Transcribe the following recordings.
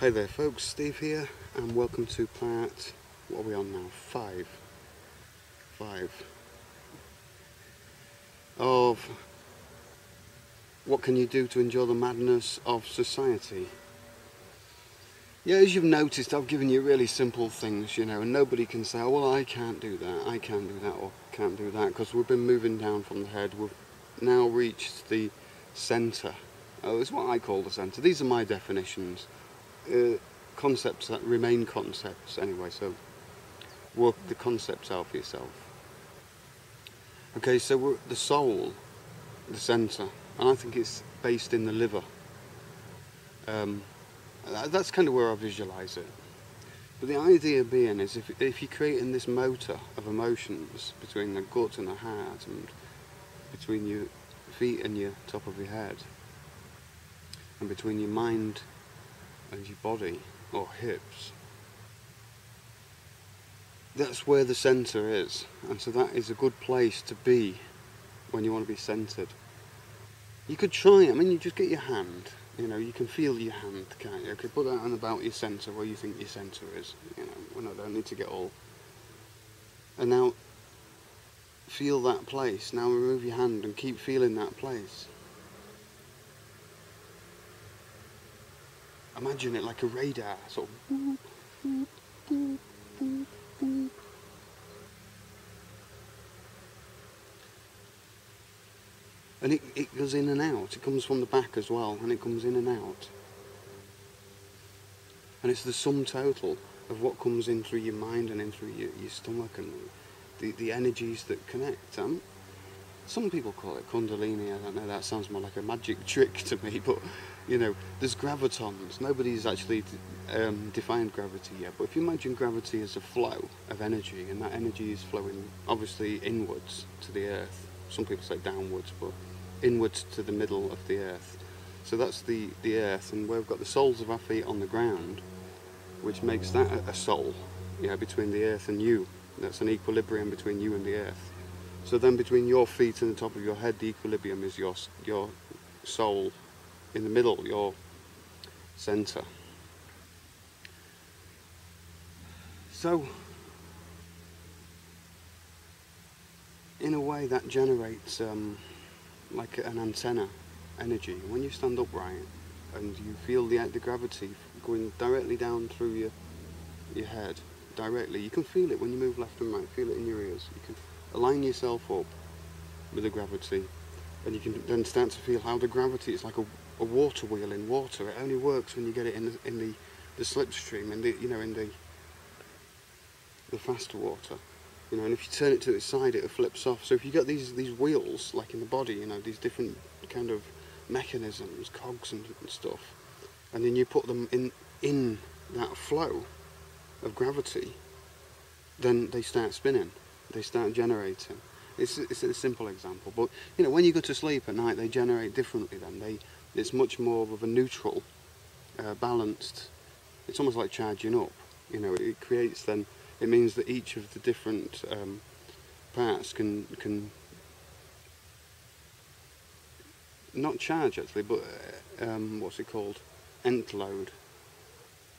Hi there folks, Steve here, and welcome to part, what are we on now? Five of what can you do to enjoy the madness of society. Yeah, as you've noticed, I've given you really simple things, you know, and nobody can say, oh, well, I can't do that, or can't do that, because we've been moving down from the head. We've now reached the centre. Oh, it's what I call the centre. These are my definitions. Concepts that remain concepts anyway, so work the concepts out for yourself. Okay, so we're the soul, the centre, and I think it's based in the liver. That's kind of where I visualise it. But the idea being is if you're creating this motor of emotions between the gut and the heart, and between your feet and your top of your head, and between your mind and your body, or hips, that's where the centre is. And so that is a good place to be when you want to be centred. You could try, I mean, you just get your hand, you know, you can feel your hand, can't you? Okay, put that on about your centre, where you think your centre is, you know, when I don't need to get all. And now, feel that place. Now remove your hand and keep feeling that place. Imagine it like a radar, sort of. And it goes in and out. It comes from the back as well, and it comes in and out. And it's the sum total of what comes in through your mind and in through your stomach, and the energies that connect. Some people call it Kundalini, I don't know, that sounds more like a magic trick to me, but you know, there's gravitons. Nobody's actually defined gravity yet, but if you imagine gravity as a flow of energy, and that energy is flowing obviously inwards to the earth. Some people say downwards, but inwards to the middle of the earth. So that's the earth, and we've got the soles of our feet on the ground, which makes that a soul, yeah, between the earth and you. That's an equilibrium between you and the earth. So then between your feet and the top of your head, the equilibrium is your soul in the middle, your centre. So, in a way that generates like an antenna energy. When you stand upright and you feel the gravity going directly down through your head, directly, you can feel it when you move left and right, feel it in your ears. You can align yourself up with the gravity, and you can then start to feel how the gravity is like a water wheel in water. It only works when you get it in the slipstream, in the faster water. You know, and if you turn it to its side, it flips off. So if you get these wheels, like in the body, you know, these different kind of mechanisms, cogs and stuff, and then you put them in that flow of gravity, then they start spinning, they start generating. It's a simple example, but you know, when you go to sleep at night, they generate differently. Then it's much more of a neutral, balanced. It's almost like charging up. You know, it creates then. It means that each of the different parts can not charge actually, but what's it called? Entload,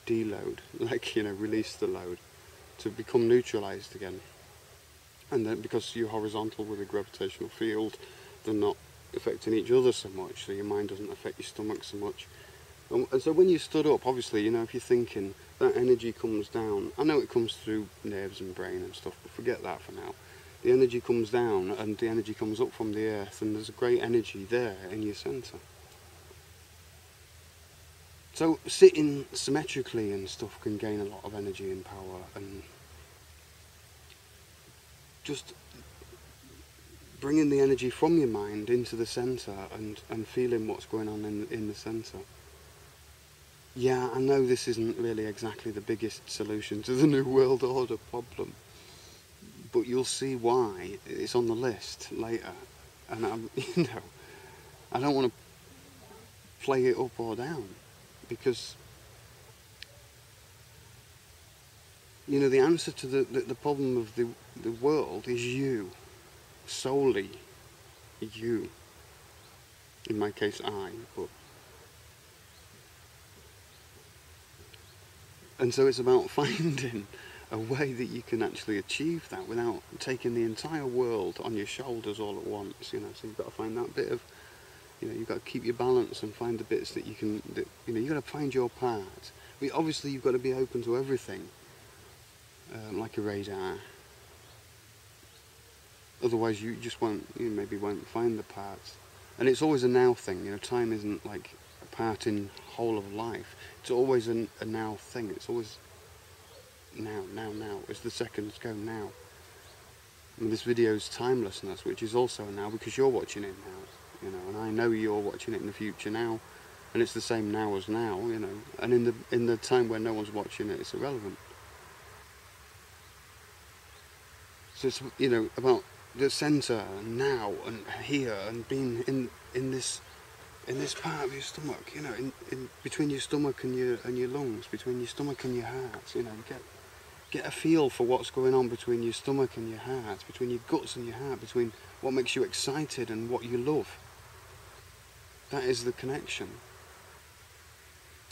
deload, like, you know, release the load to become neutralized again. And then because you're horizontal with a gravitational field, they're not affecting each other so much, so your mind doesn't affect your stomach so much. And so when you stood up, obviously, you know, if you're thinking, that energy comes down. I know it comes through nerves and brain and stuff, but forget that for now. The energy comes down, and the energy comes up from the earth, and there's a great energy there in your centre. So sitting symmetrically and stuff can gain a lot of energy and power, and just bringing the energy from your mind into the centre and feeling what's going on in the centre. Yeah, I know this isn't really exactly the biggest solution to the New World Order problem, but you'll see why. It's on the list later, and you know, I don't want to play it up or down, because you know, the answer to the problem of the world is you, solely you. In my case, I, but And so it's about finding a way that you can actually achieve that without taking the entire world on your shoulders all at once, you know. So you've got to find that bit of, you know, you've got to keep your balance and find the bits that you can, that, you know, you've got to find your part. I mean, obviously you've got to be open to everything, like a radar. Otherwise you just won't, you maybe won't find the parts. And it's always a now thing, you know, time isn't like a part in whole of life. It's always a now thing. It's always now, as the seconds go now. And this video's timelessness, which is also now because you're watching it now, you know, and I know you're watching it in the future now, and it's the same now as now, you know, and in the time when no one's watching it, it's irrelevant. So it's, you know, about the centre and now and here and being in this part of your stomach, you know, in between your stomach and your lungs, between your stomach and your heart, you know, get a feel for what's going on between your stomach and your heart, between your guts and your heart, between what makes you excited and what you love. That is the connection.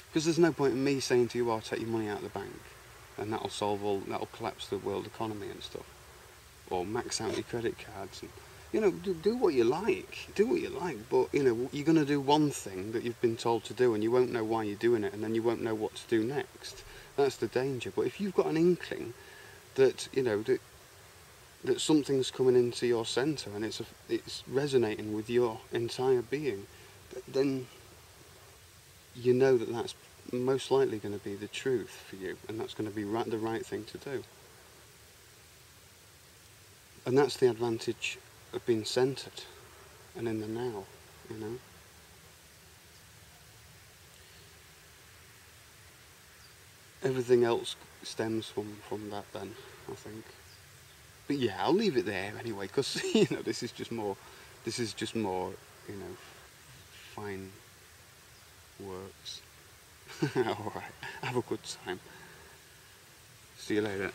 Because there's no point in me saying to you, "Oh, I'll take your money out of the bank and that'll collapse the world economy and stuff," or max out your credit cards. And, you know, do what you like, but, you know, you're going to do one thing that you've been told to do and you won't know why you're doing it, and then you won't know what to do next. That's the danger. But if you've got an inkling that, you know, that something's coming into your centre and it's resonating with your entire being, then you know that that's most likely going to be the truth for you, and that's going to be the right thing to do. And that's the advantage of being centred and in the now, you know. Everything else stems from that then, I think. But yeah, I'll leave it there anyway, because, you know, this is just more, you know, fine works. Alright, have a good time. See you later.